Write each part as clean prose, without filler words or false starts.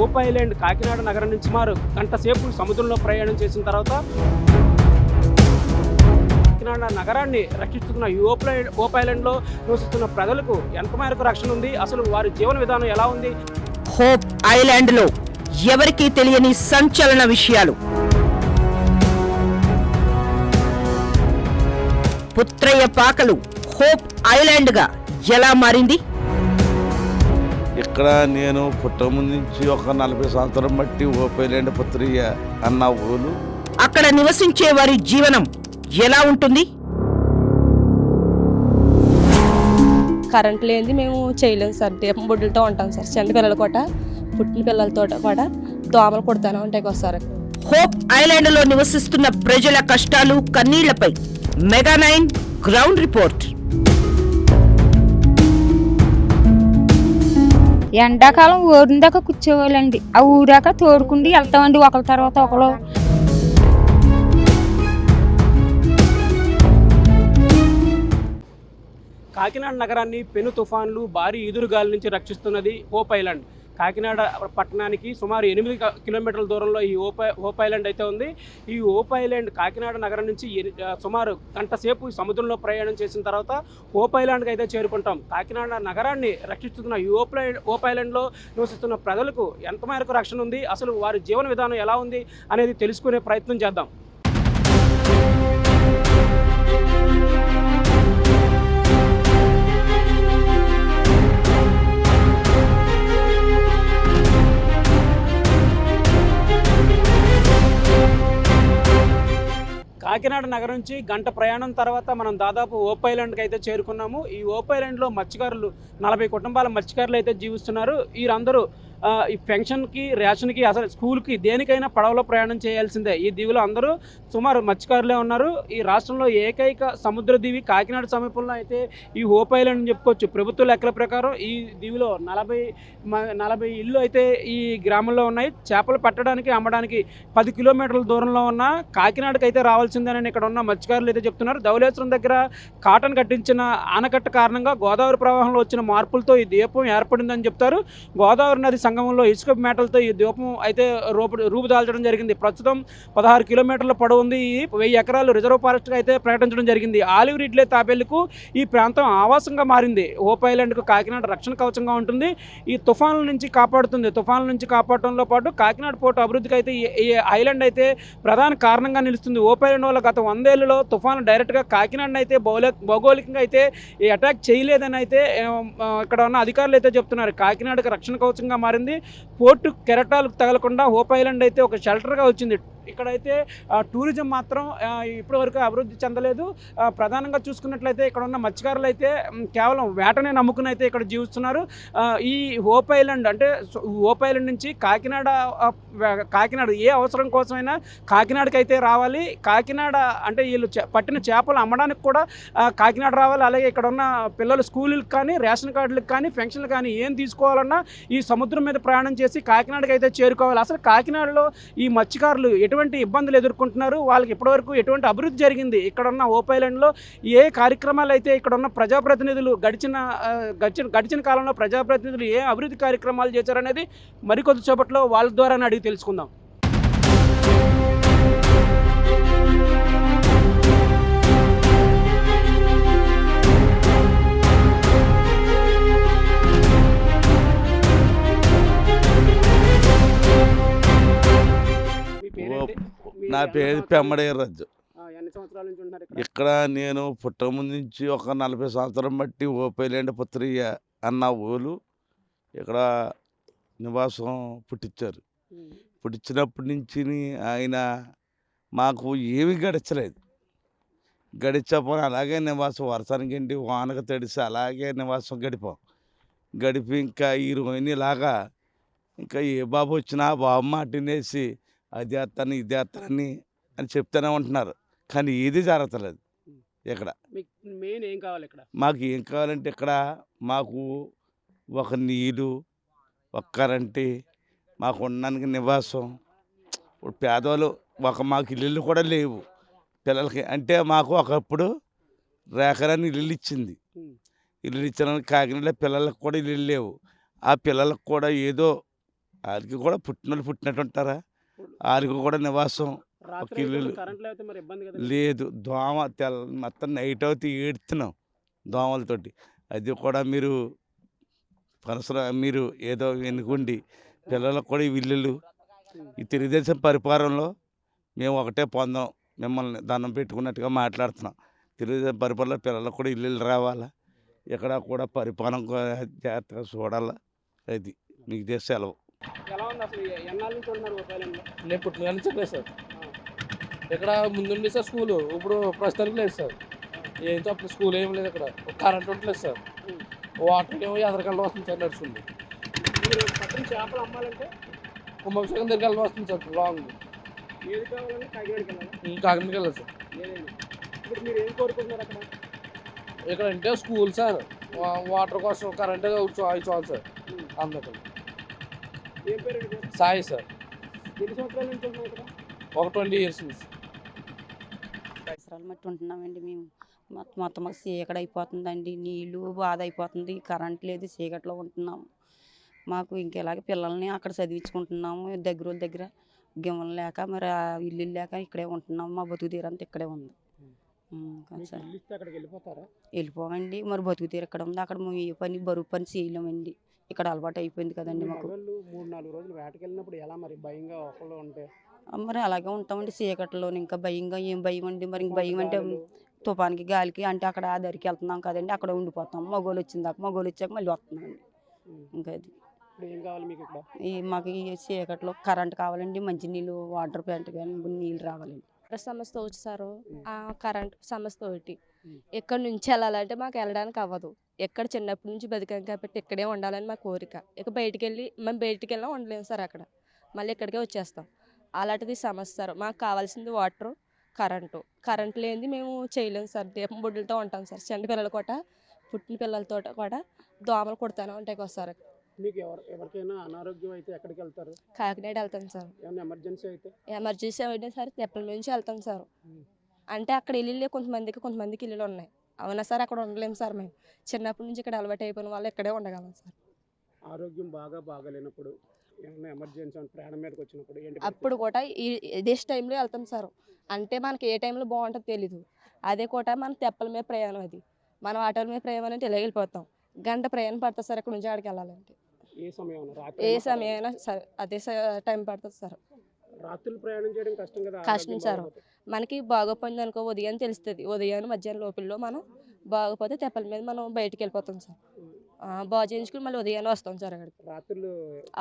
Hope island Kakinada నగరం నుంచి సుమారు గంట సేపు సముద్రంలో ప్రయాణం చేసిన తర్వాత కాకినాడ నగరాన్ని రక్షిస్తున్న ఈ హోప్ ఐలాండ్లో నివసిస్తున్న ప్రజలకు ఎంత మేరకు రక్షణ ఉంది, అసలు వారి జీవన విధానం ఎలా ఉంది? హోప్ ఐలాండ్లో ఎవరికీ తెలియని సంచలన విషయాలు. పుత్రయ్య పాకలు హోప్ ఐలాండ్గా ఎలా మారింది? ఇక్కడ నేను పుట్టముందు నుంచి ఒక 40 సంవత్సరం బట్టి హోప్ ఐలాండ్ పుత్రయ్య అన్న ఊరు. అక్కడ నివసించే వారి జీవనం ఎలా ఉంటుంది? కరెంట్ లేనిది మేము చేయలేము సార్. దీపం బొడ్డులతో ఉంటాం సార్. చిన్న పిల్లలు కూడా పుట్టిన పిల్లలతో కూడా దోమలు కుడతానే ఉంటాయి ఒకసారి. హోప్ ఐలాండ్లో నివసిస్తున్న ప్రజల కష్టాలు కన్నీళ్లపై మెగా9 గ్రౌండ్ రిపోర్ట్. ఎండాకాలం ఊరిన దాకా కూర్చోవాలండి. ఆ ఊరాక తోడుకుండి వెళ్తామండి ఒకరి తర్వాత ఒకరు. కాకినాడ నగరాన్ని పెను తుఫాన్లు, భారీ ఈదురుగాలి నుంచి రక్షిస్తున్నది హోప్ ఐలాండ్. కాకినాడ పట్టణానికి సుమారు 8 కిలోమీటర్ల దూరంలో ఈ హోప్ ఐలాండ్ అయితే ఉంది. ఈ హోప్ ఐలాండ్ కాకినాడ నగరం నుంచి సుమారు గంట సేపు సముద్రంలో ప్రయాణం చేసిన తర్వాత హోప్ ఐలాండ్కి అయితే చేరుకుంటాం. కాకినాడ నగరాన్ని రక్షిస్తున్న ఈ హోప్ ఐలాండ్లో నివసిస్తున్న ప్రజలకు ఎంత మేరకు రక్షణ ఉంది, అసలు వారి జీవన విధానం ఎలా ఉంది అనేది తెలుసుకునే ప్రయత్నం చేద్దాం. కాకినాడ నగరం నుంచి గంట ప్రయాణం తర్వాత మనం దాదాపు హోప్ ఐలాండ్కి అయితే చేరుకున్నాము. ఈ హోప్ ఐలాండ్లో మత్స్యకారులు 40 కుటుంబాల మత్స్యకారులు అయితే జీవిస్తున్నారు. వీరందరూ ఈ పెన్షన్కి, రేషన్కి, అసలు స్కూల్కి దేనికైనా పడవలో ప్రయాణం చేయాల్సిందే. ఈ దీవిలో అందరూ సుమారు మత్స్యకారులే ఉన్నారు. ఈ రాష్ట్రంలో ఏకైక సముద్ర దీవి కాకినాడ సమీపంలో అయితే ఈ హోప్ ఐలాండ్ అని చెప్పుకోవచ్చు. ప్రభుత్వ లెక్కల ప్రకారం ఈ దీవిలో 40 ఇళ్ళు అయితే ఈ గ్రామంలో ఉన్నాయి. చేపలు పట్టడానికి, అమ్మడానికి 10 కిలోమీటర్ల దూరంలో ఉన్న కాకినాడకి అయితే రావాల్సిందేనని ఇక్కడ ఉన్న మత్స్యకారులు అయితే చెప్తున్నారు. ధవళేశ్వరం దగ్గర కాటన్ కట్టించిన ఆనకట్ట కారణంగా గోదావరి ప్రవాహంలో వచ్చిన మార్పులతో ఈ ద్వీపం ఏర్పడిందని చెప్తారు. గోదావరి నది సంగమంలో ఇసుక మేటలతో ఈ ద్వీపం అయితే రూపుదాల్చడం జరిగింది. ప్రస్తుతం 16 కిలోమీటర్ల పొడవు ఉంది. 1000 ఎకరాలు రిజర్వ్ ఫారెస్ట్గా అయితే ప్రకటించడం జరిగింది. ఆలివ్ రిడ్లే తాబేళ్లకు ఈ ప్రాంతం ఆవాసంగా మారింది. హోప్ ఐలాండ్కు కాకినాడ రక్షణ కవచంగా ఉంటుంది. ఈ తుఫాన్ల నుంచి కాపాడుతుంది. తుఫాన్ల నుంచి కాపాడటంలో పాటు కాకినాడ పోర్టు అభివృద్ధికి అయితే ఈ ఐలాండ్ అయితే ప్రధాన కారణంగా నిలుస్తుంది. హోప్ ఐలాండ్ వల్ల గత 100 ఏళ్లలో తుఫాను డైరెక్ట్గా కాకినాడని అయితే భౌగోళికంగా అయితే ఈ అటాక్ చేయలేదని అయితే ఇక్కడ ఉన్న అధికారులు అయితే చెప్తున్నారు. కాకినాడకు రక్షణ కవచంగా మారింది. పోర్టు కెరటాలకు తగలకుండా హోప్ ఐలాండ్ అయితే ఒక షెల్టర్గా వచ్చింది. ఇక్కడైతే టూరిజం మాత్రం ఇప్పటి వరకు అభివృద్ధి చెందలేదు. ప్రధానంగా చూసుకున్నట్లయితే ఇక్కడ ఉన్న మత్స్యకారులు అయితే కేవలం వేటనే నమ్ముకుని అయితే ఇక్కడ జీవిస్తున్నారు. ఈ హోప్ ఐలాండ్ అంటే హోప్ ఐలాండ్ నుంచి కాకినాడ ఏ అవసరం కోసమైనా కాకినాడకి అయితే రావాలి. కాకినాడ అంటే వీళ్ళు పట్టిన చేపలు అమ్మడానికి కూడా కాకినాడ రావాలి. అలాగే ఇక్కడ ఉన్న పిల్లలు స్కూళ్ళకి కానీ, రేషన్ కార్డులకు కానీ, పెన్షన్లు కానీ ఏం తీసుకోవాలన్నా ఈ సముద్రం మీద ప్రయాణం చేసి కాకినాడకి అయితే చేరుకోవాలి. అసలు కాకినాడలో ఈ మత్స్యకారులు ఎటువంటి ఇబ్బందులు ఎదుర్కొంటున్నారు, వాళ్ళకి ఇప్పటివరకు ఎటువంటి అభివృద్ధి జరిగింది, ఇక్కడ ఉన్న హోప్ ఐలాండ్లో ఏ కార్యక్రమాలు అయితే ఇక్కడ ఉన్న ప్రజాప్రతినిధులు గడిచిన కాలంలో ప్రజాప్రతినిధులు ఏ అభివృద్ధి కార్యక్రమాలు చేశారనేది మరికొద్ది సేపట్లో వాళ్ళ ద్వారా అడిగి తెలుసుకుందాం. నా పేరు పెమ్మడేరాజు. ఎన్ని సంవత్సరాల నుంచి ఉన్నారు ఇక్కడ నేను పుట్టముందు నుంచి ఒక 40 సంవత్సరం బట్టి హోప్ ఐలాండ్ పుత్రయ్య అన్న ఊరు. ఇక్కడ నివాసం పుట్టించారు. పుట్టించినప్పటి నుంచి ఆయన మాకు ఏమీ గడిచపోని అలాగే నివాసం, వర్షానికి ఏంటి వానకు తడిసి అలాగే నివాసం గడిపి ఇంకా ఈ రోజులాగా ఇంకా ఏ బాబు వచ్చినా బాబు మాట వినేసి అది చేస్తాను ఇది చేస్తానని అని చెప్తూనే ఉంటున్నారు. కానీ ఏది జరగలేదు. ఇక్కడ మెయిన్ ఏం కావాలి? ఇక్కడ మాకు ఏం కావాలంటే ఇక్కడ మాకు ఒక నీళ్ళు, ఒక కరెంటు, మాకు ఉండడానికి నివాసం. ఇప్పుడు పేదవాళ్ళు మాకు ఇల్లు కూడా లేవు పిల్లలకి. అంటే మాకు ఒకప్పుడు రేఖరాన్ని ఇల్లు ఇచ్చింది. ఇల్లు ఇచ్చిన కాకినాడ పిల్లలకు కూడా ఇల్లు లేవు. ఆ పిల్లలకు కూడా ఏదో వాళ్ళకి కూడా పుట్టినోళ్ళు పుట్టినట్టు ఉంటారా? వాళ్ళకి కూడా నివాసం రాత్రి ఇల్లు కరెంట్ లేకపోతే మరి ఇబ్బంది కదా. లేదు. దోమ మొత్తం నైట్ అవుతే ఏడుతున్నాం దోమలతోటి. అది కూడా మీరు మీరు ఏదో ఎన్నుకోండి. పిల్లలకు కూడా ఈ ఇల్లులు ఈ తెలుగుదేశం పరిపాలనలో మేము ఒకటే పొందాం. మిమ్మల్ని దండం పెట్టుకున్నట్టుగా మాట్లాడుతున్నాం. తెలుగుదేశం పరిపాలనలో పిల్లలకు కూడా ఇల్లులు రావాలా, ఇక్కడ కూడా పరిపాలన జాగ్రత్తగా చూడాలా. అది మీకు చేసే సెలవు. ఎలా ఉంది అసలు ఎన్నాళ్ళ నుంచి ఉన్నారు ఓపైలాండ్లో? నేను పుట్టిన నుంచి లేదు సార్. ఇక్కడ ముందుండి సార్ స్కూలు, ఇప్పుడు ప్రస్తుతానికి లేదు సార్. ఏంటో అప్పుడు స్కూల్ ఏం లేదు ఇక్కడ. కరెంట్ ఉండలేదు సార్. వాటర్ ఏమో ఎదరికల్లా వస్తుంది సార్ నడుస్తుంది. మీరు పట్టిన చేపలు అమ్మాలంటే కుంభవిషేకం దగ్గర వెళ్ళి వస్తుంది సార్ లాంగ్. ఏది కావాలంటే కాకినాడకి వెళ్ళాలి. కాకినాడకి వెళ్ళాలి సార్. ఏదైనా ఇప్పుడు మీరు ఏం కోరుకుంటున్నారు అక్కడ? ఇక్కడ అంటే స్కూల్ సార్, వాటర్ కోసం కరెంట్ చాలు సార్ అందరికీ. ఏం పేరు అండి? సాయి సార్. ఎన్ని సంవత్సరాల నుంచి ఉంటున్నారు ఇక్కడ? ఒక 20 years నుంచి. అవసరాలు మట్టి ఉంటున్నామండి మేము. మొత్తం మాకు చీకటి అయిపోతుందండి. నీళ్ళు బాధ అయిపోతుంది. కరెంట్ లేదు, చీకట్లో ఉంటున్నాము. మాకు ఇంకెలాగే పిల్లల్ని అక్కడ చదివించుకుంటున్నాము. దగ్గర గిమ్మలు లేక మరి ఆ ఇల్లు లేక ఇక్కడే ఉంటున్నాము. మా బతుకు తీరంతా ఇక్కడే ఉంది. సార్ ఇల్లు ఇస్తే అక్కడికి వెళ్ళిపోతారా? వెళ్ళిపోవండి. మరి బతుకు తీరు ఇక్కడ ఉంది. అక్కడ మేము ఏ పని బరువు పని చేయలేమండి. ఇక్కడ అలవాటు అయిపోయింది కదండి మాకు. 3-4 రోజులు వేటకి వెళ్ళినప్పుడు ఎలా మరి భయంగా ఒకళ్ళు ఉంటే? మరి అలాగే ఉంటామండి చీకట్లో. ఇంకా భయంగా ఏం భయం అండి. మరి ఇంక భయం అంటే తుఫానికి గాలికి అంటే అక్కడ ఆ దరికి వెళ్తున్నాం కదండి, అక్కడ ఉండిపోతాం. మగోళ్ళు వచ్చిందాక, మగోళ్ళు వచ్చాక మళ్ళీ వస్తున్నామండి. ఇంకా అది ఇప్పుడు ఏం కావాలి మీకు ఇక్కడ? మాకు ఈ చీకట్లో కరెంట్ కావాలండి, మంచినీళ్ళు, వాటర్ ప్లాంట్ కానీ నీళ్ళు రావాలండి. సమస్య ఒకటి సార్, ఆ కరెంట్ సమస్య ఒకటి. ఎక్కడి నుంచి వెళ్ళాలంటే మాకు వెళ్ళడానికి అవ్వదు. ఎక్కడ చిన్నప్పటి నుంచి బతికాం కాబట్టి ఇక్కడే ఉండాలని మా కోరిక. ఇక మేము బయటికి వెళ్ళినా ఉండలేము సార్. అక్కడ మళ్ళీ ఇక్కడికే వచ్చేస్తాం. అలాంటిది సమస్య సార్. మాకు కావాల్సింది వాటరు, కరెంటు లేనిది మేము చేయలేము సార్. దీపం బొడ్లతో ఉంటాం సార్. చంటి పిల్లలు కూడా, పుట్టిన పిల్లలతో కూడా దోమలు కుడతానే ఉంటాయి కదా సార్. మీకు ఎవరికైనా అనారోగ్యం అయితే ఎక్కడికి వెళ్తారు? కాకినాడ వెళ్తాం సార్. ఏమైనా ఎమర్జెన్సీ అయితే? ఎమర్జెన్సీ అయితే సార్ తెప్పల నుంచి వెళ్తాం సార్. అంటే అక్కడ ఇల్లు కొంతమందికి ఇల్లులు ఉన్నాయి. అవునా సార్, అక్కడ ఉండలేము సార్. మేము చిన్నప్పటి నుంచి ఇక్కడ అలవాటు అయిపోయిన వాళ్ళు ఇక్కడే ఉండగలం సార్. ఆరోగ్యం బాగాలేనప్పుడు ఏమైనా ఎమర్జెన్సీ ప్రాణం మీదకి వచ్చినప్పుడు ఏంటి? అప్పుడు కూడా ఇదే టైంలో వెళ్తాం సార్. అంటే మనకి ఏ టైంలో బాగుంటుందో తెలీదు. అదే కూడా మన తెప్పల మీద ప్రయాణం. అది మనం ఆటోల మీద ప్రయాణం అంటే ఇలా వెళ్ళిపోతాం. గంట ప్రయాణం పడుతుంది సార్ ఇక్కడ నుంచి ఆడికి వెళ్ళాలంటే. ఏ సమయం అయినా సరే అదే టైం పడుతుంది సార్. రాత్రులు ప్రయాణం చేయడం కష్టం కదా? కష్టం సార్. మనకి బాగోపోయింది అనుకో ఉదయం తెలుస్తుంది. ఉదయం మధ్యాహ్నం లోపల మనం బాగోపోతే తెప్పల మీద మనం బయటికి వెళ్ళిపోతాం సార్. బాగు చేయించుకుని మళ్ళీ ఉదయాన్నే వస్తాం సార్. అక్కడికి రాత్రులు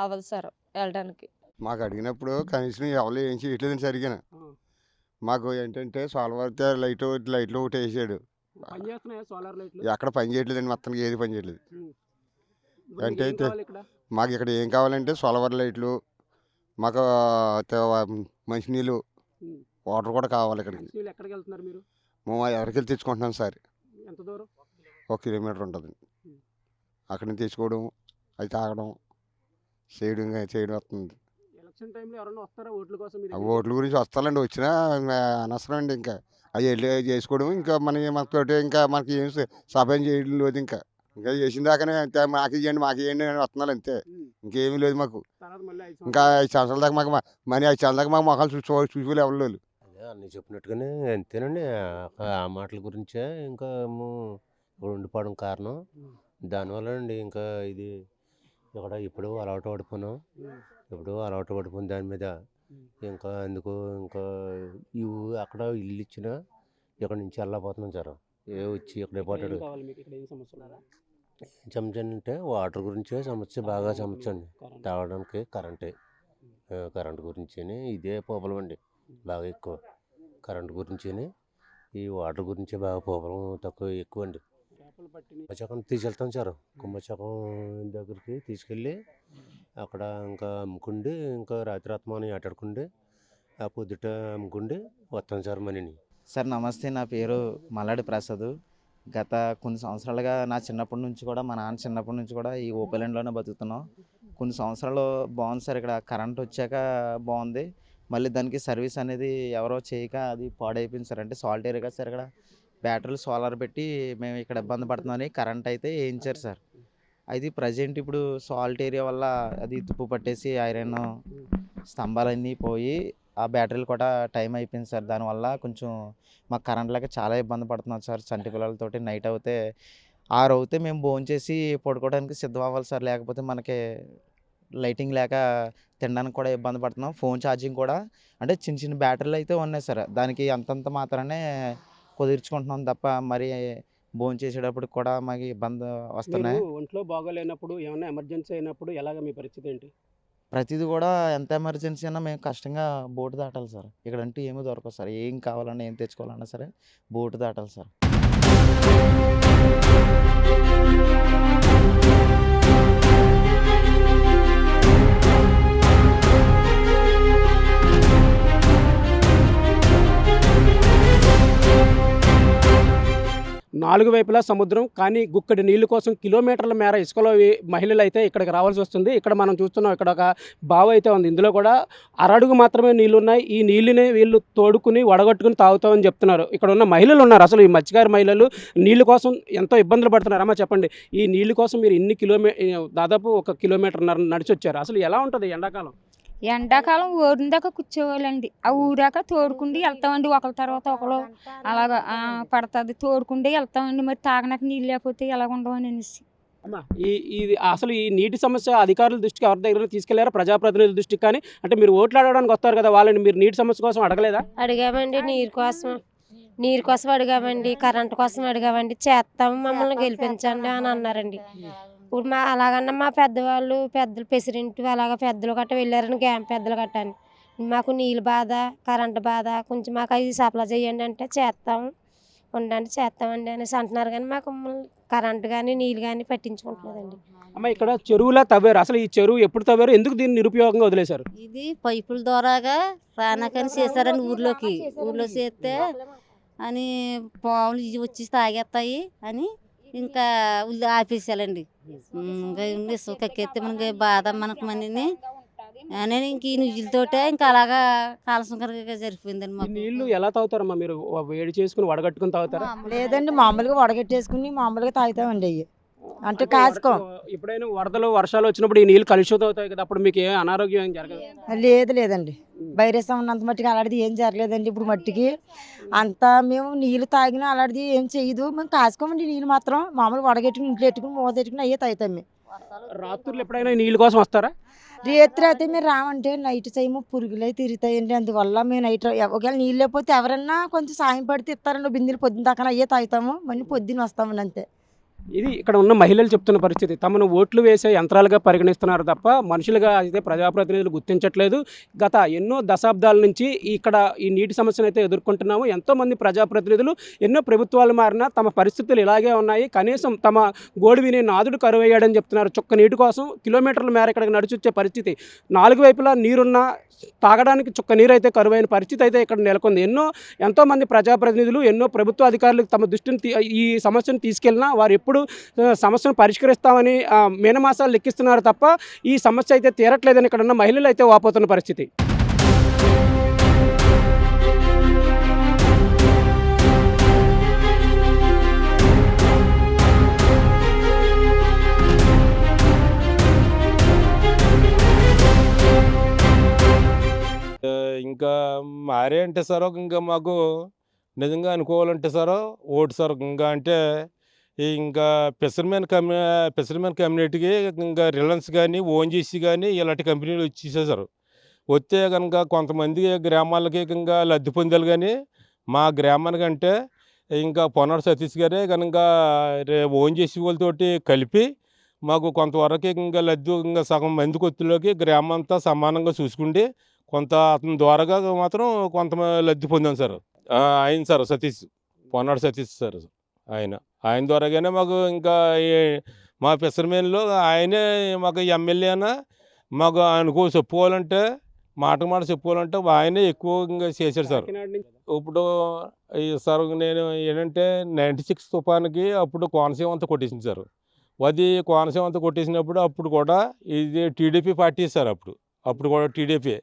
అవ్వదు సార్ వెళ్ళడానికి. మాకు అడిగినప్పుడు కనీసం ఎవరు ఏం చేయట్లేదని సరిగా. మాకు ఏంటంటే సోలవర్తే లైట్లు ఒకటి వేసాడు. ఎక్కడ పని చేయట్లేదండి. మొత్తం ఏది పని చేయట్లేదు. అంటే మాకు ఇక్కడ ఏం కావాలంటే సోలవర్ లైట్లు, మాకు మంచినీళ్ళు, వాటర్ కూడా కావాలి. ఇక్కడికి ఎక్కడికి వెళ్తున్నారు మీరు? మేము ఎవరికి వెళ్ళి తెచ్చుకుంటున్నాం సార్. ఎంత దూరం? 1 kilometer ఉంటుంది. అక్కడి నుంచి తెచ్చుకోవడం, అది తాగడం, చేయడం వస్తుంది. ఎలక్షన్ టైంలో ఎవరైనా వస్తారా ఓట్ల కోసం? ఓట్ల గురించి వస్తారండి. వచ్చినా అనవసరం అండి. ఇంకా అవి వెళ్ళి చేసుకోవడం, ఇంకా మనతో ఇంకా మనకి ఏం సహాయం చేయడం లేదు. ఇంకా చేసిన దాకానే మాకు ఇవ్వండి అని వస్తున్నారు అంతే. ఇంకేమీ లేదు మాకు. ఇంకా 5 సంవత్సరాల దాకా మాకు 5 సంవత్సరాల దాకా మాకు మొఖాలు చూసుకోవాలి ఎవరు లేదు. అదే అన్నీ చెప్పినట్టుగానే అంతేనండి. ఆ మాటల గురించే ఇంకా ఇక్కడ ఉండిపోవడం కారణం దానివల్ల అండి. ఇంకా ఇది ఇక్కడ ఎప్పుడూ అలవాటు పడిపోయిన దాని మీద ఇంకా అందుకు ఇంకా అక్కడ ఇల్లు ఇచ్చినా ఇక్కడ నుంచి వెళ్ళకపోతున్నాం సార్. వచ్చి ఇక్కడే పోతాడు. సమస్య అంటే వాటర్ గురించే సమస్య, బాగా సమస్య అండి. తాగడానికి కరెంట్ గురించి ఇదే ప్రాబ్లం అండి. బాగా ఎక్కువ కరెంట్ గురించి, ఈ వాటర్ గురించి బాగా ప్రాబ్లం ఎక్కువ అండి. కుంభచకం తీసుకెళ్తాం సార్. కుంభచకం దగ్గరికి తీసుకెళ్ళి అక్కడ ఇంకా అమ్ముకుండి, ఇంకా రాత్రి ఆత్మని ఆటాడుకుండి, ఆ పొద్దుట అమ్ముకుండి వస్తాం సార్ మనీని. సార్ నమస్తే, నా పేరు మల్లాడి ప్రసాద్. గత కొన్ని సంవత్సరాలుగా నా చిన్నప్పటి నుంచి కూడా, మా నాన్న చిన్నప్పటి నుంచి కూడా ఈ ఓపెన్లోనే బతుకుతున్నాం. కొన్ని సంవత్సరాలు బాగుంది సార్. ఇక్కడ కరెంట్ వచ్చాక బాగుంది. మళ్ళీ దానికి సర్వీస్ అనేది ఎవరో చేయక అది పాడైపోయింది సార్. అంటే సాల్ట్ ఏరియా సార్. ఇక్కడ బ్యాటరీలు సోలార్ పెట్టి మేము ఇక్కడ ఇబ్బంది పడుతున్నామని కరెంట్ అయితే వేయించారు సార్. అయితే ప్రజెంట్ ఇప్పుడు సాల్ట్ ఏరియా వల్ల అది తుప్పు పట్టేసి ఐరన్ స్తంభాలన్నీ పోయి ఆ బ్యాటరీలు కూడా టైం అయిపోయింది సార్. దానివల్ల కొంచెం మాకు కరెంట్ లేక చాలా ఇబ్బంది పడుతున్నాం సార్. చంటి పిల్లలతోటి నైట్ అవుతే 6 అవుతే మేము భోంచేసి పడుకోవడానికి సిద్ధం అవ్వాలి సార్. లేకపోతే మనకి లైటింగ్ లేక తినడానికి కూడా ఇబ్బంది పడుతున్నాం. ఫోన్ ఛార్జింగ్ కూడా అంటే చిన్న చిన్న బ్యాటరీలు అయితే ఉన్నాయి సార్. దానికి అంతంత మాత్రమే కుదిర్చుకుంటున్నాం తప్ప మరి భోంచేసేటప్పుడు కూడా మాకు ఇబ్బంది మీరు వస్తున్నాయి. ఒంట్లో బాగోలేనప్పుడు ఏమన్నా ఎమర్జెన్సీ అయినప్పుడు ఎలాగ మీ పరిస్థితి ఏంటి? ప్రతిది కూడా ఎంత ఎమర్జెన్సీ అయినా మేము కష్టంగా బోటు దాటాలి సార్. ఇక్కడంటూ ఏమీ దొరకవు సార్. ఏం కావాలన్నా ఏం తెచ్చుకోవాలన్నా సరే బోటు దాటాలి సార్. 4 వైపులా సముద్రం. కానీ గుక్కడి నీళ్ళ కోసం కిలోమీటర్ల మేర ఇసుకలో మహిళలైతే ఇక్కడికి రావాల్సి వస్తుంది. ఇక్కడ మనం చూస్తున్నాం, ఇక్కడ ఒక బావి అయితే ఉంది. ఇందులో కూడా అరడుగు మాత్రమే నీళ్లున్నాయి. ఈ నీళ్ళని వీళ్ళు తోడుకుని వడగట్టుకుని తాగుతామని చెప్తున్నారు. ఇక్కడ ఉన్న మహిళలు ఉన్నారు. అసలు ఈ మత్స్యకార మహిళలు నీళ్ళ కోసం ఎంతో ఇబ్బందులు పడుతున్నారు. అమ్మ చెప్పండి, ఈ నీళ్ళ కోసం మీరు ఇన్ని దాదాపు 1 కిలోమీటర్న్నర నడిచి వచ్చారు. అసలు ఎలా ఉంటుంది ఎండాకాలం? ఎండాకాలం ఊరిన దాకా కూర్చోవాలండి. ఆ ఊరాక తోడుకుండి వెళ్తామండి, ఒకరి తర్వాత ఒకరు అలాగా పడుతుంది. తోడుకుండి వెళ్తామండి. మరి తాగడానికి నీళ్ళు లేకపోతే ఎలాగ ఉండవని అనేసి. అమ్మా, ఇది అసలు ఈ నీటి సమస్య అధికారుల దృష్టికి ఎవరి దగ్గర తీసుకెళ్లారా? ప్రజాప్రతినిధుల దృష్టికి కానీ, అంటే మీరు ఓట్లు అడగడానికి వస్తారు కదా, వాళ్ళని మీరు నీటి సమస్య కోసం అడగలేదా? అడిగామండి, నీరు కోసం అడిగామండి, కరెంటు కోసం అడిగామండి. చేస్తాము, మమ్మల్ని గెలిపించండి అని అన్నారండి. ఇప్పుడు అలాగన్నా మా పెద్దవాళ్ళు, పెద్దలు ప్రెసిడెంట్ అలాగ పెద్దలు గట్ట వెళ్ళారని, గ్యాం పెద్దలు గట్ట అని మాకు నీళ్ళు బాధ, కరెంటు బాధ, కొంచెం మాకు అవి సప్లై చేయండి అంటే చేస్తాము, ఉండండి చేస్తామండి అనేసి అంటున్నారు. కానీ మాకు కరెంటు కానీ నీళ్ళు కానీ పట్టించుకుంటున్నదండి. అమ్మ, ఇక్కడ చెరువులా తవ్వారు. అసలు ఈ చెరువు ఎప్పుడు తవ్వారు? ఎందుకు దీన్ని నిరుపయోగంగా వదిలేశారు? ఇది పైపుల ద్వారాగా రానాకని చేశారండి. ఊర్లో చేస్తే అని పాములు వచ్చి తాగేస్తాయి అని ఇంకా ఆపేసాలండి. ఇంకా ఇసుకెత్తే మనకి బాధ మనకు మందిని అని ఇంక ఈ నుజ్జులతోటే ఇంకా అలాగా కాలసంకరంగా జరిపోయిందండి. ఈ నీళ్లు ఎలా తాగుతారమ్మా మీరు? వేడి చేసుకుని వడగట్టుకుని తాగుతారా? లేదండి, మామూలుగా వడగట్టేసుకుని మామూలుగా తాగుతామండి. అవి అంటే కాసుకోం. ఎప్పుడైనా వరదలు వర్షాలు వచ్చినప్పుడు ఈ నీళ్ళు కలుషితం అవుతాయి కదా, అప్పుడు మీకు ఏ అనారోగ్యం ఏం జరగదు? లేదండి, వైరస్ ఉన్నంత మట్టికి అలాంటిది ఏం జరగలేదండి. ఇప్పుడు మట్టికి అంతా మేము నీళ్ళు తాగినా అలాంటిది ఏం చేయదు. మేము కాసుకోమండి. నీళ్ళు మాత్రం మామూలు వడగట్టుకుని ఇంట్లో పెట్టుకుని మూత పెట్టుకుని అయ్యే తాగుతాం మేము. రాత్రులు ఎప్పుడైనా నీళ్ళ కోసం వస్తారా? రాత్రి అయితే మీరు రామంటే నైట్ టైం పురుగులు అయితే తిరుగుతాయండి. అందువల్ల మేము నైట్ ఒకవేళ నీళ్ళు లేకపోతే ఎవరన్నా కొంచెం సాయం పడితే ఇస్తారండి. బిందెలు పొద్దున్న దాకా అయ్యే తాగుతాము, మళ్ళీ పొద్దున్న వస్తామండి అంతే. ఇది ఇక్కడ ఉన్న మహిళలు చెప్తున్న పరిస్థితి. తమను ఓట్లు వేసే యంత్రాలుగా పరిగణిస్తున్నారు తప్ప మనుషులుగా అయితే ప్రజాప్రతినిధులు గుర్తించట్లేదు. గత ఎన్నో దశాబ్దాల నుంచి ఇక్కడ ఈ నీటి సమస్యను అయితే ఎదుర్కొంటున్నాము. ఎంతోమంది ప్రజాప్రతినిధులు, ఎన్నో ప్రభుత్వాలు మారినా తమ పరిస్థితులు ఇలాగే ఉన్నాయి. కనీసం తమ గోడు వినే నాదుడు కరువయ్యాడని చెప్తున్నారు. చుక్క నీటి కోసం కిలోమీటర్ల మేర ఇక్కడికి నడిచొచ్చే పరిస్థితి. 4 వైపులా నీరున్న తాగడానికి చుక్క నీరు అయితే కరువైన పరిస్థితి అయితే ఇక్కడ నెలకొంది. ఎంతోమంది ప్రజాప్రతినిధులు, ఎన్నో ప్రభుత్వ అధికారులు తమ దృష్టిని ఈ సమస్యను తీసుకెళ్ళినా వారు ఎప్పుడు సమస్యను పరిష్కరిస్తామని మీనమాసాలు లెక్కిస్తున్నారు తప్ప ఈ సమస్య అయితే తీరట్లేదని ఇక్కడ ఉన్న మహిళలు అయితే వాపోతున్న పరిస్థితి. ఇంకా మారే అంటే సార్ ఇంకా మాకు నిజంగా అనుకోవాలంటే సార్ ఓటు సార్ ఇంకా అంటే ఇంకా ఫిషర్మెన్ కమ్యూనిటీకి ఇంకా రిలయన్స్ కానీ, ఓఎన్జీసీ కానీ ఇలాంటి కంపెనీలు వచ్చేసారు. వస్తే కనుక కొంతమంది గ్రామాలకి ఇంకా లబ్ధి పొందాలి. కానీ మా గ్రామానికంటే ఇంకా పొన్నాడు సతీష్ గారే కనుక ఓఎన్జీసీ వాళ్ళతోటి కలిపి మాకు కొంతవరకు ఇంకా లబ్ధి ఇంకా సగం మంది కొత్తులోకి గ్రామం అంతా సమానంగా చూసుకుంటే కొంత అతని ద్వారాగా మాత్రం కొంత లబ్ధి పొందాం సార్. ఆయన సార్ సతీష్, పొన్నాడు సతీష్ సార్, ఆయన ద్వారాగానే మాకు ఇంకా మా ఫిషర్మెన్లో ఆయనే మాకు ఎమ్మెల్యే అన్న మాకు చెప్పుకోవాలంటే మాట చెప్పుకోవాలంటే ఆయనే ఎక్కువగా చేశాడు సార్. ఇప్పుడు సార్ నేను ఏంటంటే 96 తుఫానుకి అప్పుడు కోనసీమ అంతా కొట్టేసింది సార్. అది కోనసీమ అంతా కొట్టేసినప్పుడు అప్పుడు కూడా ఇది టీడీపీ పార్టీ సార్. అప్పుడు కూడా టీడీపీ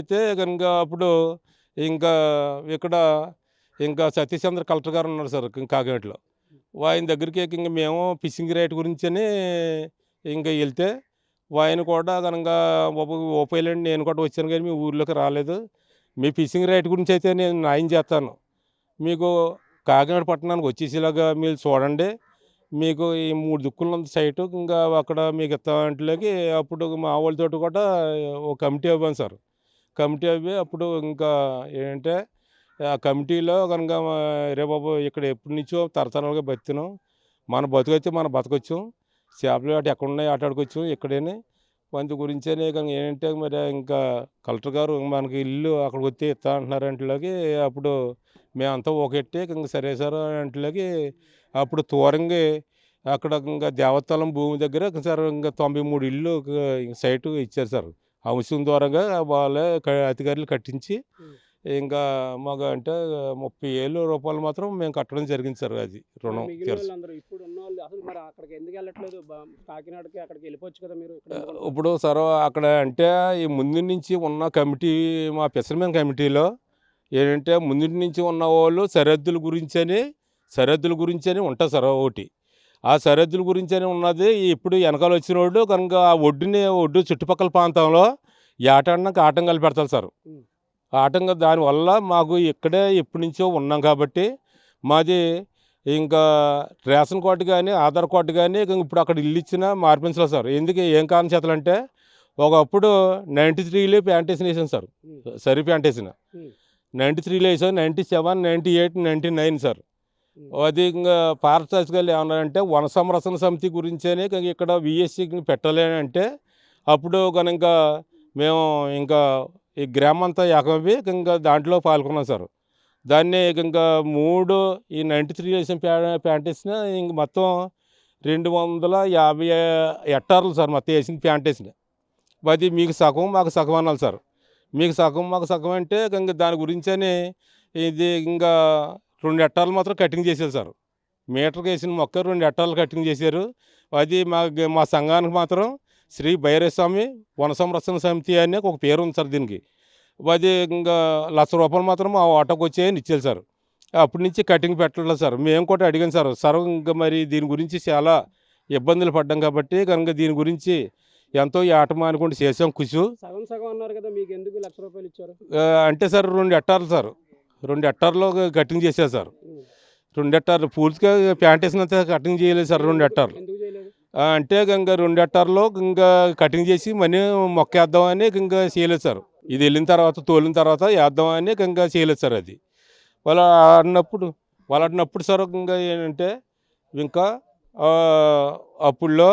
అయితే కనుక అప్పుడు ఇంకా ఇక్కడ ఇంకా సతీష్ చంద్ర కలెక్టర్ గారు ఉన్నారు సార్ కాకినాడలో. ఆయన దగ్గరికి ఇంక మేము ఫిషింగ్ రేట్ గురించని ఇంకా వెళ్తే ఆయన కూడా కనుక ఓపైలండి నేను కూడా వచ్చాను కానీ మీ ఊర్లోకి రాలేదు. మీ ఫిషింగ్ రేట్ గురించి అయితే నేను న్యాయం చేస్తాను. మీకు కాకినాడ పట్టణానికి వచ్చేసేలాగా మీరు చూడండి. మీకు ఈ 3 దిక్కుల సైటు ఇంకా అక్కడ మీకు ఇస్తామంట్లోకి అప్పుడు మా వాళ్ళతోటి కూడా ఒక కమిటీ అవ్వాను సార్. కమిటీ అవ్వి అప్పుడు ఇంకా ఏంటంటే ఆ కమిటీలో కనుక రే బాబు ఇక్కడ ఎప్పటి నుంచో తరతరాలుగా బతికినాం, మన బతుకైతే మనం బతకొచ్చు, చేపలు అటు ఎక్కడున్నాయి ఆటాడుకోవచ్చు ఇక్కడేనే వంతు గురించే ఏంటంటే మరి ఇంకా కలెక్టర్ గారు మనకి ఇల్లు అక్కడికి వస్తే ఇస్తా అంటున్నారు అంట్లోకి అప్పుడు మేమంతా ఒకటి ఇంక సరే సార్ అంట్లోకి అప్పుడు తూరంగా అక్కడ ఇంకా దేవస్థలం భూమి దగ్గర సార్ ఇంకా 93 ఇల్లు సైటు ఇచ్చారు సార్. అంశం ద్వారాగా వాళ్ళే అధికారులు కట్టించి ఇంకా మాకు అంటే 30,000 రూపాయలు మాత్రం మేము కట్టడం జరిగింది సార్. అది రుణం ఇప్పుడు ఉన్న వాళ్ళు అసలు మరి అక్కడికి ఎందుకు వెళ్ళట్లేదు? కాకినాడకి అక్కడికి వెళ్ళిపోవచ్చు కదా మీరు. ఇప్పుడు సార్ అక్కడ అంటే ఈ ముందు నుంచి ఉన్న కమిటీ మా ఫిషర్మెన్ కమిటీలో ఏంటంటే ముందు నుంచి ఉన్న వాళ్ళు సరిహద్దుల గురించి అని ఉంటుంది సార్ ఒకటి. ఆ సరిహద్దుల గురించి అని ఉన్నది. ఇప్పుడు వెనకాల వచ్చిన వాళ్ళు కనుక ఆ ఒడ్డు చుట్టుపక్కల ప్రాంతంలో ఏటాడడానికి ఆటంకాలు పెడతారు సార్. ఆటంకం దానివల్ల మాకు ఇక్కడే ఎప్పటి నుంచో ఉన్నాం కాబట్టి మాది ఇంకా రేషన్ కార్డు కానీ ఆధార్ కార్డు కానీ ఇప్పుడు అక్కడ ఇల్లు ఇచ్చినా మార్పించలేదు సార్. ఎందుకు ఏం కారణం చేతలంటే ఒకప్పుడు 93లో ప్యాంటేషన్ వేసాను సార్. సరి ప్యాంటేషన్ 93లో వేసాను, 97, 98, 99 సార్. అది ఇంకా పారదర్శకాలు ఏమన్నారంటే వన సంరక్షణ సమితి గురించే ఇక్కడ విఎస్సి పెట్టాలి అంటే అప్పుడు కనుక మేము ఇంకా ఈ గ్రామం అంతా ఏకమవి ఇంకా దాంట్లో పాల్గొన్నాం సార్. దాన్ని ఇంకా 3 ఈ 93 వేసిన ప్యాంటేసిన ఇంక మొత్తం 250 హెక్టార్లు సార్ మొత్తం వేసింది ప్యాంటేసిన. అది మీకు సగం మాకు సగం అనాలి సార్. మీకు సగం మాకు సగం అంటే ఇంకా దాని గురించని ఇది ఇంకా 2 హెక్టార్లు మాత్రం కటింగ్ చేశారు సార్. మీటర్కి వేసిన మొక్క 2 హెక్టార్లు కటింగ్ చేశారు. అది మా సంఘానికి మాత్రం శ్రీ భైరస్వామి వన సంరక్షణ సమితి అని ఒక పేరు ఉంది సార్ దీనికి. అది ఇంకా ₹1,00,000 మాత్రం ఆ ఆటోకి వచ్చాయని ఇచ్చారు సార్. అప్పటి నుంచి కటింగ్ పెట్టలేదు సార్. మేము కూడా అడిగాను సార్ ఇంకా మరి దీని గురించి చాలా ఇబ్బందులు పడ్డాం కాబట్టి కనుక దీని గురించి ఎంతో ఏటమా అనుకుంటూ చేసాం కృషి. సగం అన్నారు కదా, మీకు ఎందుకు ₹1,00,000 ఇచ్చారు? అంటే సార్ 2 హెక్టార్లు సార్. 2 హెక్టార్లు కటింగ్ చేశారు సార్. 2 హెక్టార్లు పూర్తిగా ప్యాంటేషన్ అంతా కటింగ్ చేయలేదు సార్. 2 హెక్టార్లు అంటే ఇంకా 2 హెక్టార్లో ఇంకా కటింగ్ చేసి మనీ మొక్క వేద్దామని ఇంకా చేయలేదు సార్. ఇది వెళ్ళిన తర్వాత తోలిన తర్వాత వేద్దామని ఇంకా చేయలేదు సార్. అది వాళ్ళు అన్నప్పుడు సార్ ఇంకా ఏంటంటే ఇంకా అప్పుడులో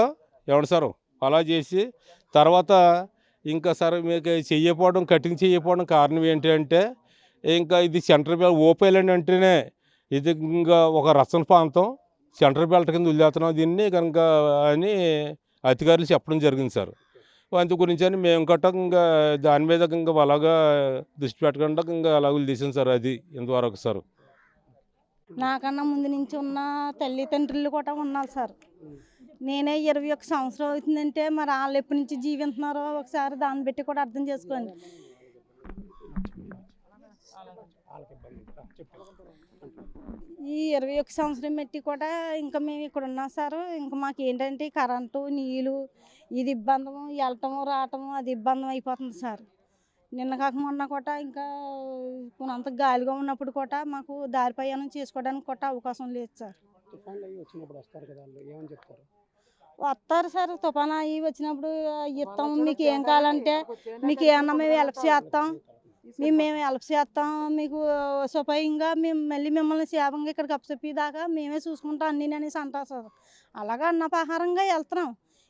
ఏమంటారు సార్ అలా చేసి తర్వాత ఇంకా సార్ మీకు చెయ్యకపోవడం కటింగ్ చేయకపోవడం కారణం ఏంటి అంటే ఇంకా ఇది సెంట్రల్ బెల్ట్ ఓపైలండి అంటేనే ఇది ఇంకా ఒక రక్షణ ప్రాంతం సెంట్రల్ బెల్ట్ కింద వదిలేస్తున్నాం దీన్ని కనుక అని అధికారులు చెప్పడం జరిగింది సార్. అందు గురించి అని మేము గట్ట ఇంకా దాని మీద ఇంకా అలాగా దృష్టి పెట్టకుండా ఇంకా అలా వదిలేసాం సార్. అది ఇంతవరకు సార్. నాకన్నా ముందు నుంచి ఉన్న తల్లిదండ్రులు కూడా ఉన్నారు సార్. నేనే 21 సంవత్సరం అవుతుందంటే మరి వాళ్ళు ఎప్పటి నుంచి జీవిస్తున్నారో ఒకసారి దాన్ని బట్టి కూడా అర్థం చేసుకోండి. ఈ 21 సంవత్సరం బట్టి కూడా ఇంకా మేము ఇక్కడ ఉన్నాం సార్. ఇంకా మాకు ఏంటంటే కరెంటు నీళ్ళు ఇది ఇబ్బందము, వెళ్ళటము రావటము అది ఇబ్బంది అయిపోతుంది సార్. నిన్న కాక మొన్న కూడా ఇంకా కొంత గాలిగా ఉన్నప్పుడు కూడా మాకు దారి ప్రయాణం చేసుకోవడానికి కూడా అవకాశం లేదు సార్. వస్తారు సార్. తుఫాను అవి వచ్చినప్పుడు ఇస్తాం, మీకు ఏం కావాలంటే మీకు ఏమన్నా మేము హెల్ప్ చేస్తాం, మేము హెల్ప్ చేస్తాం, మీకు సుపయంగా మేము మళ్ళీ మిమ్మల్ని సేవంగా ఇక్కడికి అప్పచెప్పేదాకా మేమే చూసుకుంటాం అన్నీ అనేసి అంటారు సార్. అలాగా అన్నపహారంగా వెళ్తున్నాం.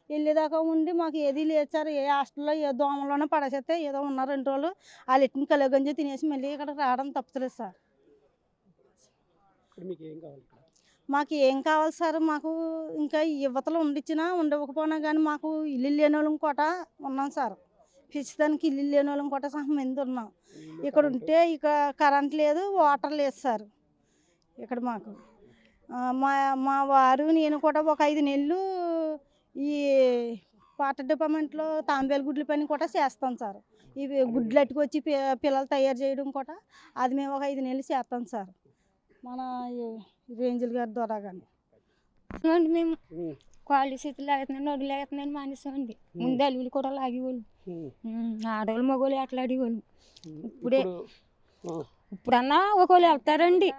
వెళ్ళేదాకా ఉండి మాకు ఏది లేదు సార్. ఏ హాస్టల్లో ఏ దోమలోనే పడేసేస్తే ఏదో ఉన్న 2 రోజులు వాళ్ళు ఎట్టిన కలగంజి తినేసి మళ్ళీ ఇక్కడికి రావడం తప్పలేదు సార్. మాకు ఏం కావాలి సార్? మాకు ఇంకా యువతలు ఉండిచ్చినా ఉండకపోయినా కానీ మాకు ఇల్లు లేని వాళ్ళం కూడా ఉన్నాం సార్. ప్రస్తుతానికి ఇల్లు లేని వాళ్ళం కూడా సహా మంది ఉన్నాం. ఇక్కడ ఉంటే ఇక కరెంట్ లేదు, వాటర్ లేదు సార్ ఇక్కడ మాకు. మా వారు నేను కూడా ఒక 5 నెలలు ఈ వాటర్ డిపార్ట్మెంట్లో తాంబేలు గుడ్ల పని కూడా చేస్తాం సార్. ఇవి గుడ్లు అట్టుకొచ్చి పిల్లలు తయారు చేయడం కూడా అది మేము ఒక 5 నెలలు చేస్తాం సార్ మన రేంజుల గారి ద్వారా. కానీ అండి మేము కాళ్ళు చేతులు లాగుతున్నాయి, నడులు లాగుతున్నాయని మానేసామండి. ముందు అలుగులు కూడా లాగేవాళ్ళు, ఆడవాళ్ళు మగవాళ్ళు ఆటలాడేవాళ్ళు. ఇప్పుడే ఇప్పుడన్నా ఒకళ్ళు వెళ్తారండి.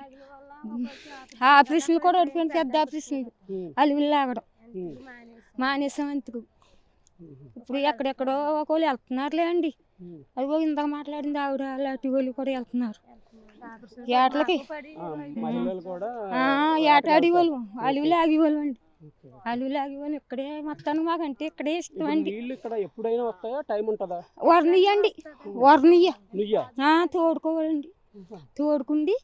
ఆపరేషన్లు కూడా ఓడిపోయింది, పెద్ద ఆపరేషన్లు అలుగులు లాగడం మానేసాం అందుకు. ఇప్పుడు ఎక్కడెక్కడో ఒకళ్ళు వెళ్తున్నారులే అండి. అదిగో ఇందాక మాట్లాడింది ఆవిడ, అలాంటి వాళ్ళు కూడా వెళ్తున్నారు ఏటలకి. ఏట ఆడేవాళ్ళు, అలుగులు ఆగేవాళ్ళు అండి. అలుగులు ఆగేవాళ్ళు. ఇక్కడే మొత్తానికి మాకంటే ఇక్కడే ఇష్టం అండి. వరనియ్యండి, వరనియ్య తోడుకోవాలండి. తోడుకుండి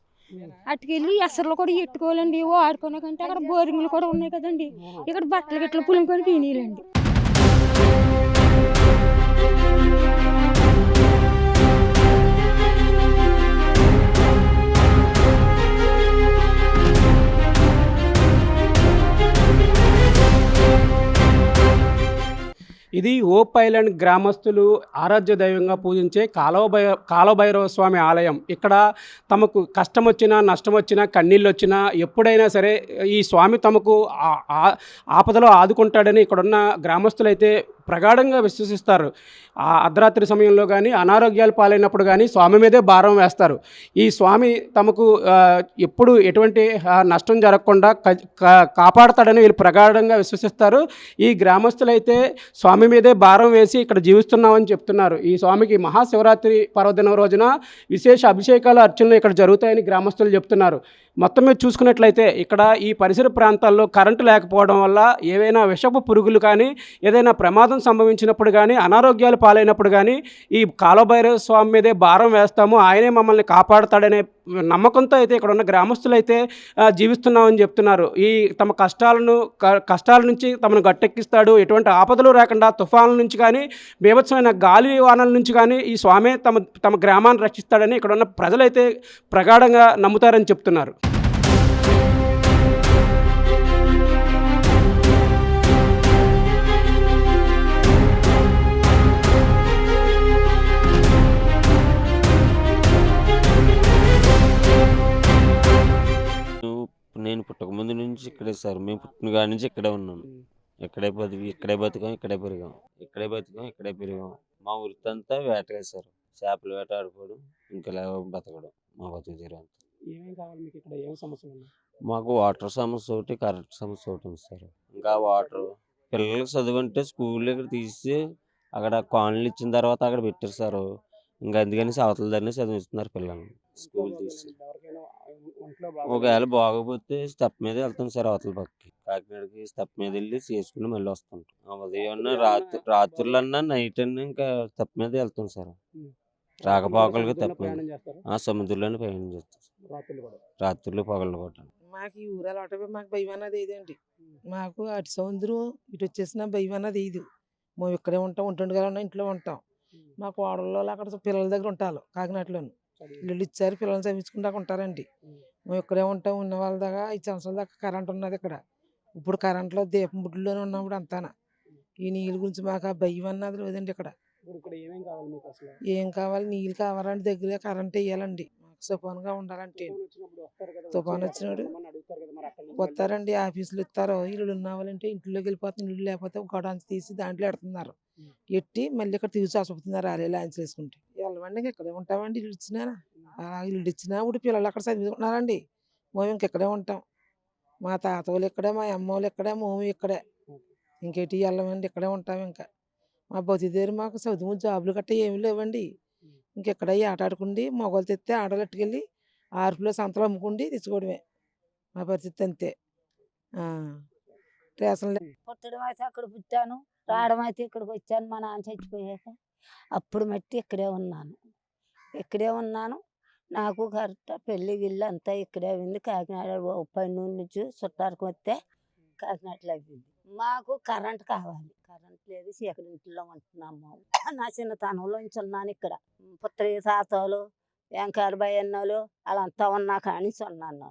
అటుకెళ్ళి ఎసర్లు కూడా ఎట్టుకోవాలండి. ఏవో ఆడుకోనకంటే అక్కడ బోరింగ్లు కూడా ఉన్నాయి కదండి, ఇక్కడ బట్టలు గిట్ల పులుముకొని తినేయాలండి. ఇది ఓప్ ఐలాండ్ గ్రామస్తులు ఆరాధ్య దైవంగా పూజించే కాలభైరవ స్వామి ఆలయం. ఇక్కడ తమకు కష్టం వచ్చినా, నష్టం వచ్చినా, కన్నీళ్ళు వచ్చినా ఎప్పుడైనా సరే ఈ స్వామి తమకు ఆపదలో ఆదుకుంటాడని ఇక్కడున్న గ్రామస్తులైతే ప్రగాఢంగా విశ్వసిస్తారు. ఆ అర్ధరాత్రి సమయంలో కానీ, అనారోగ్యాలు పాలైనప్పుడు కానీ స్వామి మీదే భారం వేస్తారు. ఈ స్వామి తమకు ఎప్పుడు ఎటువంటి నష్టం జరగకుండా కాపాడతాడని వీళ్ళు ప్రగాఢంగా విశ్వసిస్తారు. ఈ గ్రామస్తులైతే స్వామి మీదే భారం వేసి ఇక్కడ జీవిస్తున్నామని చెప్తున్నారు. ఈ స్వామికి మహాశివరాత్రి పర్వదినం రోజున విశేష అభిషేకాలు, అర్చనలు ఇక్కడ జరుగుతాయని గ్రామస్తులు చెప్తున్నారు. మొత్తం మీద చూసుకున్నట్లయితే ఇక్కడ ఈ పరిసర ప్రాంతాల్లో కరెంటు లేకపోవడం వల్ల ఏవైనా విషపు పురుగులు కానీ, ఏదైనా ప్రమాదం సంభవించినప్పుడు కానీ, అనారోగ్యాలు పాలైనప్పుడు కానీ ఈ కాలభైరవ స్వామి మీదే భారం వేస్తాము, ఆయనే మమ్మల్ని కాపాడుతాడనే నమ్మకంతో అయితే ఇక్కడ ఉన్న గ్రామస్తులు అయితే జీవిస్తున్నామని చెప్తున్నారు. ఈ తమ కష్టాల నుంచి తమను గట్టెక్కిస్తాడు, ఎటువంటి ఆపదలు రాకుండా తుఫానుల నుంచి కానీ, బీభత్సమైన గాలి వానల నుంచి కానీ ఈ స్వామే తమ గ్రామాన్ని రక్షిస్తాడని ఇక్కడ ఉన్న ప్రజలైతే ప్రగాఢంగా నమ్ముతారని చెప్తున్నారు. నేను పుట్టకముందు నుంచి ఇక్కడే సార్. మేము పుట్టిన కాడి నుంచి ఇక్కడే ఉన్నాం. ఇక్కడే బతికాం, ఇక్కడే పెరిగాం. ఇక్కడే పెరిగాం. మా వృత్తంతా వేటగా సార్. చేపలు వేట ఆడుకోవడం, ఇంకా బతకడం మా బతుకు తీరు అంతా. మాకు వాటర్ సమస్య ఒకటి, కరెంట్ సమస్య ఒకటి ఉంది సార్. ఇంకా వాటర్ పిల్లలకి చదువు అంటే స్కూల్ ఇక్కడ తీసి అక్కడ కాలనీలు ఇచ్చిన తర్వాత అక్కడ పెట్టారు సార్. ఇంకా అందుకని అవతల దాన్ని చదివిస్తున్నారు పిల్లల్ని స్కూల్ తీసి. ఒకవేళ బాగోపోతే స్టెప్ మీద వెళ్తాం సార్ అవతల పక్కకి. కాకినాడకి స్టెప్ మీద వెళ్ళి చేసుకుని మళ్ళీ వస్తాం. ఉదయం రాత్రులన్నా నైట్ అన్నా ఇంకా స్టెప్ మీద వెళ్తాం సార్. రాకపోకలకి స్టెప్ మీద సముద్రంలోనే ప్రయాణం చేస్తాం రాత్రులు పగళ్ళు కూడా. మాకు ఈ ఊరు అలవాటు, మాకు భయం అన్నది ఏదండి. మాకు అటు సముద్రం ఇటు వచ్చేసిన భయం అన్నది ఇది. మేము ఇక్కడే ఉంటాం, ఉంటుండగా ఇంట్లో ఉంటాం. మా కోడళ్ళు అక్కడ పిల్లల దగ్గర ఉంటారు కాకినాడలోను. ఇల్లు ఇచ్చారు, పిల్లల్ని చదివించుకుంటా ఉంటారండి. మేము ఇక్కడే ఉంటాం. ఉన్న వాళ్ళ దాకా 5 సంవత్సరాల దాకా కరెంట్ ఉన్నది ఇక్కడ. ఇప్పుడు కరెంట్లో దీపం బుడ్లోనే ఉన్నప్పుడు అంతాన. ఈ నీళ్ళ గురించి మాకు ఆ భయం అన్నది లేదండి ఇక్కడ. ఏం కావాలి, నీళ్ళు కావాలంటే దగ్గర కరెంట్ వేయాలండి. మాకు సుపానుగా ఉండాలంటే. తుఫాను వచ్చినాడు వస్తారండి, ఆఫీసులు ఇస్తారు. ఇల్లు ఉన్నావాలంటే ఇంట్లోకి వెళ్ళిపోతుంది. ఇల్లు లేకపోతే గొడవ తీసి దాంట్లో ఎడుతున్నారు. ఎట్టి మళ్ళీ ఇక్కడ తీసి ఆసుపత్రున్నారు. అరే లాంచ్ వేసుకుంటే వెళ్ళమండి. ఇక్కడే ఉంటామండి. ఇల్లు ఇచ్చినా ఇల్లు ఇచ్చినా ఇప్పుడు పిల్లలు అక్కడ చదువుకుంటున్నారండి. మేము ఇంకెక్కడే ఉంటాం. మా తాత వాళ్ళు ఇక్కడే, మా అమ్మ వాళ్ళు ఇక్కడే, మేము ఇక్కడే. ఇంకేటి వెళ్ళమండి, ఇక్కడే ఉంటాం. ఇంకా మా బతిదేరు మాకు చదువు జాబులు గట్ట ఏమి లేవండి. ఇంకెక్కడ ఆట ఆడుకుండి మొగలు తెస్తే ఆడలు ఎట్టుకెళ్ళి ఆర్పులో సంతలో అమ్ముకుండి తెచ్చుకోవడమే మా పరిస్థితి అంతే. రేషన్ పుట్టడం అయితే అక్కడ పుట్టాను, రావడం అయితే ఇక్కడికి వచ్చాను. మా నాన్న చచ్చిపోయాక అప్పుడు మట్టి ఇక్కడే ఉన్నాను. నాకు కరెక్ట్ పెళ్ళి గిల్లు అంతా ఇక్కడే ఉంది. కాకినాడ పన్నూరు నుంచి చుట్టానికి వస్తే కాకినాడలో అయింది. మాకు కరెంట్ కావాలి. కరెంట్ లేదు, చీకటి ఇంట్లో ఉంటున్నాము. నా చిన్నతనంలో నుంచి ఉన్నాను ఇక్కడ. పుత్రి తాతలు, వెంకారు భయన్నోళ్ళు వాళ్ళంతా ఉన్నా కానీ ఉన్నాను.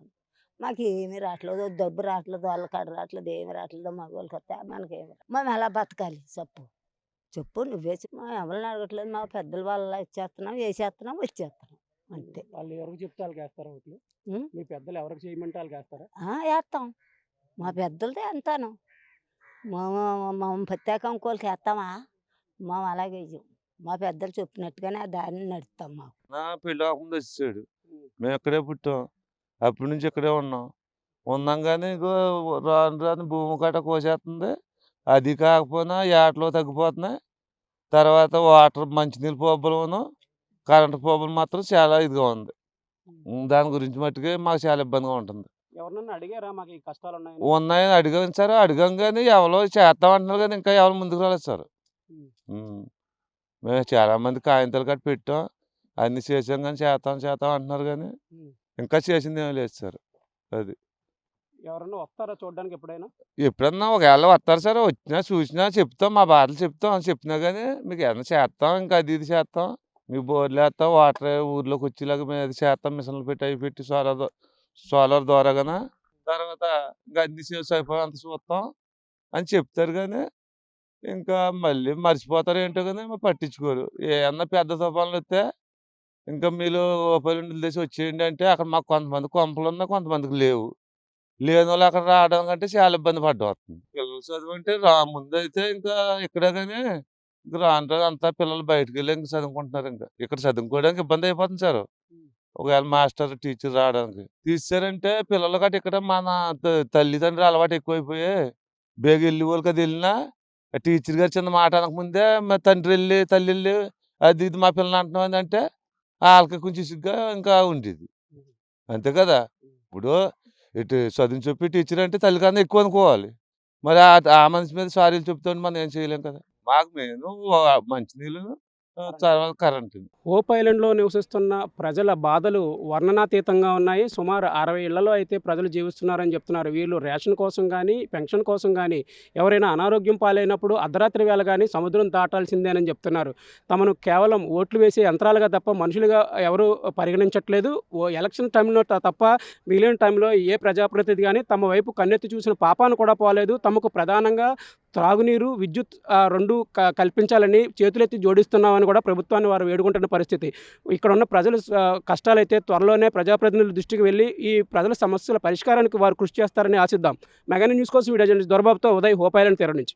మాకు ఏమీ రావట్లేదు, డబ్బు రావట్లేదు, వాళ్ళ కాడ రావట్లేదు, ఏమి రావట్లేదు. మగవాళ్ళకి వస్తే మనకేమి మేము ఎలా బతకాలి చెప్పు నువ్వే. మా ఎవరిని అడగట్లేదు. మా పెద్దల వాళ్ళ ఇచ్చేస్తున్నాం, వేసేస్తున్నాం, వచ్చేస్తున్నాం అంతే. వాళ్ళు ఎవరికి చెప్తే వాళ్ళకి వేస్తారా ఓట్లు? మీ పెద్దలు ఎవరికి చేయమంటే వాళ్ళకి వేస్తారా? వేస్తాం. మా పెద్దలదే అంతాను మా ప్రత్యేక ఇంకోళ్ళకి వేస్తామా మేము అలాగే వెయ్యం. మా పెద్దలు చెప్పినట్టుగానే ఆ దారిని నడుస్తాం. మాకు నా పెళ్ళి అవ్వకముందు వచ్చేసాడు. మేము ఇక్కడే పుట్టాం. అప్పటి నుంచి ఇక్కడే ఉన్నాం. ఉన్నాం కానీ ఇంకో రాను రాను భూమి కట్ట కోసేస్తుంది. అది కాకపోయినా ఏటలో తగ్గిపోతున్నాయి. తర్వాత వాటర్ మంచినీళ్ళ ప్రాబ్లమ్ను కరెంటు ప్రాబ్లం మాత్రం చాలా ఇదిగా ఉంది. దాని గురించి మట్టుకే మాకు చాలా ఇబ్బందిగా ఉంటుంది. ఎవరినన్నా అడిగారా మాకు ఈ కష్టాలు ఉన్నాయి? ఉన్నాయని అడిగాం సార్. అడిగాం కానీ ఎవరో చేస్తామంటున్నారు కానీ ఇంకా ఎవరు ముందుకు రాలేదు సార్. మేము చాలామంది కాగితాలు కట్టి పెట్టాం. అన్నీ చేసాం కానీ చేస్తాం అంటున్నారు కానీ ఇంకా చేసింది ఏమీ లేదు సార్. అది ఎవరన్నా వస్తారా చూడడానికి ఎప్పుడైనా? ఎప్పుడన్నా ఒకవేళ వస్తారు సార్. వచ్చినా చూసినా చెప్తాం, మా బాధలు చెప్తాం. అని చెప్పినా కానీ మీకు ఏమన్నా చేస్తాం, ఇంకా అది ఇది చేస్తాం, మీకు బోర్లు వేస్తాం, వాటర్ ఊర్లోకి వచ్చేలాగా మేము అది చేస్తాం, మిషన్లు పెట్టి అవి పెట్టి సోలార్ ద్వారా కానీ తర్వాత ఇంకా అన్ని అయిపోయి చూస్తాం అని చెప్తారు. కానీ ఇంకా మళ్ళీ మర్చిపోతారు ఏంటో కానీ పట్టించుకోరు. ఏమన్నా పెద్ద తుఫాన్లు వస్తే ఇంకా మీరు రూపాయలు దేశం వచ్చేయండి అంటే అక్కడ మాకు కొంతమంది కొంపలు ఉన్నా కొంతమందికి లేవు. లేని వాళ్ళు అక్కడ రావడం కంటే చాలా ఇబ్బంది పడ్డం వస్తుంది. పిల్లలు చదువు అంటే ముందు అయితే ఇంకా ఇక్కడ కానీ ఇంకా రాను అంతా పిల్లలు బయటకు వెళ్ళి ఇంకా చదువుకుంటున్నారు. ఇంకా ఇక్కడ చదువుకోవడానికి ఇబ్బంది అయిపోతుంది సార్. ఒకవేళ మాస్టర్ టీచర్ రావడానికి తీసారంటే పిల్లలు గట్రా ఇక్కడ మన తల్లిదండ్రులు అలవాటు ఎక్కువైపోయి బేగ వెళ్ళి వాళ్ళకి అది వెళ్ళినా టీచర్ గారు చిన్న మాట అనకముందే మా తండ్రి వెళ్ళి తల్లి వెళ్ళి అది ఇది మా పిల్లలు అంటున్నాం అంటే వాళ్ళకి కొంచెం ఇసుగ్గా ఇంకా ఉండేది. అంతే కదా. ఇప్పుడు ఇటు చదువు చెప్పి టీచర్ అంటే తల్లి కన్నా ఎక్కువ అనుకోవాలి. మరి ఆ మనిషి మీద సారీలు చెప్తాను మనం ఏం చేయలేం కదా. మాకు మెయిన్ మంచినీళ్ళు తర్వాత కరెంటు. హోప్ ఐలాండ్లో నివసిస్తున్న ప్రజల బాధలు వర్ణనాతీతంగా ఉన్నాయి. సుమారు 60 ఇళ్లలో అయితే ప్రజలు జీవిస్తున్నారని చెప్తున్నారు. వీళ్ళు రేషన్ కోసం కానీ పెన్షన్ కోసం కానీ ఎవరైనా అనారోగ్యం పాలైనప్పుడు అర్ధరాత్రి వేళ కానీ సముద్రం దాటాల్సిందేనని చెప్తున్నారు. తమను కేవలం ఓట్లు వేసే యంత్రాలుగా తప్ప మనుషులుగా ఎవరు పరిగణించట్లేదు. ఎలక్షన్ టైంలో తప్ప మిగిలిన టైంలో ఏ ప్రజాప్రతినిధి కానీ తమ వైపు కన్నెత్తి చూసిన పాపాను కూడా పోలేదు. తమకు ప్రధానంగా త్రాగునీరు, విద్యుత్ రెండు కల్పించాలని చేతులెత్తి జోడిస్తున్నామని కూడా ప్రభుత్వాన్ని వారు వేడుకుంటున్న పరిస్థితి. ఇక్కడ ఉన్న ప్రజల కష్టాలైతే త్వరలోనే ప్రజాప్రతినిధుల దృష్టికి వెళ్ళి ఈ ప్రజల సమస్యల పరిష్కారానికి వారు కృషి చేస్తారని ఆశిద్దాం. మెగా న్యూస్ కోసం వీడియో జర్నలిస్ట్ దొరబాబుతో ఉదయ్, హోప్ ఐలాండ్ తీరం నుంచి.